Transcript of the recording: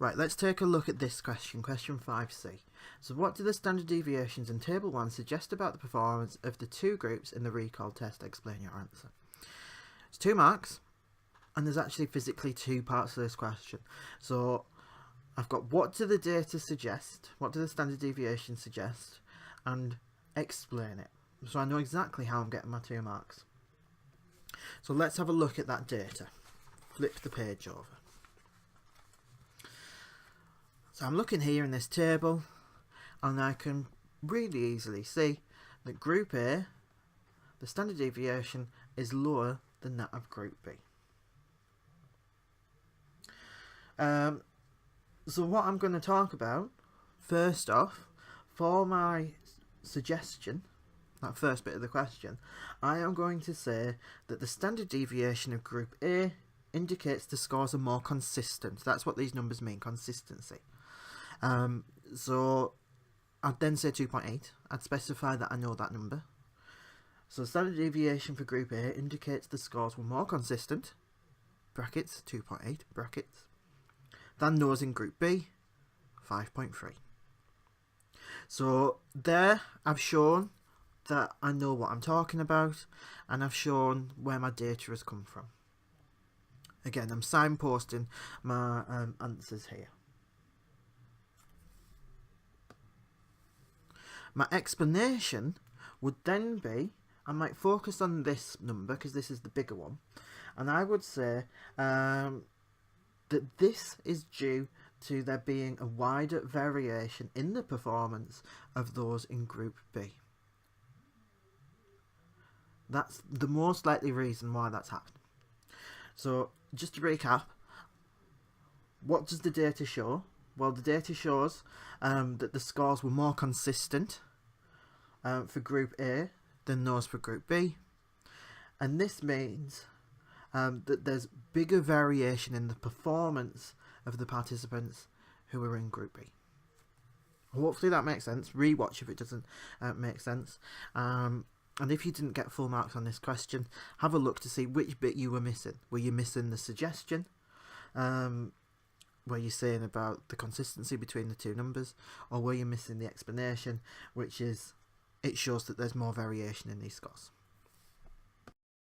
Right, let's take a look at this question, question 5c. So what do the standard deviations in Table 1 suggest about the performance of the two groups in the recall test? Explain your answer. It's 2 marks, and there's actually physically 2 parts of this question. So I've got what do the data suggest, what do the standard deviations suggest, and explain it. So I know exactly how I'm getting my 2 marks. So let's have a look at that data. Flip the page over. So I'm looking here in this table, and I can really easily see that Group A, the standard deviation, is lower than that of Group B. So what I'm going to talk about, first off, for my suggestion, that first bit of the question, I am going to say that the standard deviation of Group A indicates the scores are more consistent. That's what these numbers mean, consistency. So I'd then say 2.8. I'd specify that I know that number. So standard deviation for Group A indicates the scores were more consistent, brackets, 2.8, brackets, than those in Group B, 5.3. So there I've shown that I know what I'm talking about, and I've shown where my data has come from. Again, I'm signposting my answers here. My explanation would then be, I might focus on this number because this is the bigger one, and I would say that this is due to there being a wider variation in the performance of those in Group B. That's the most likely reason why that's happened. So just to recap, what does the data show? Well, the data shows that the scores were more consistent for Group A than those for Group B, and this means that there's bigger variation in the performance of the participants who are in Group B. Hopefully that makes sense. Rewatch if it doesn't make sense. And if you didn't get full marks on this question, have a look to see which bit you were missing. Were you missing the suggestion? Were you saying about the consistency between the two numbers? Or were you missing the explanation, which is it shows that there's more variation in these scores?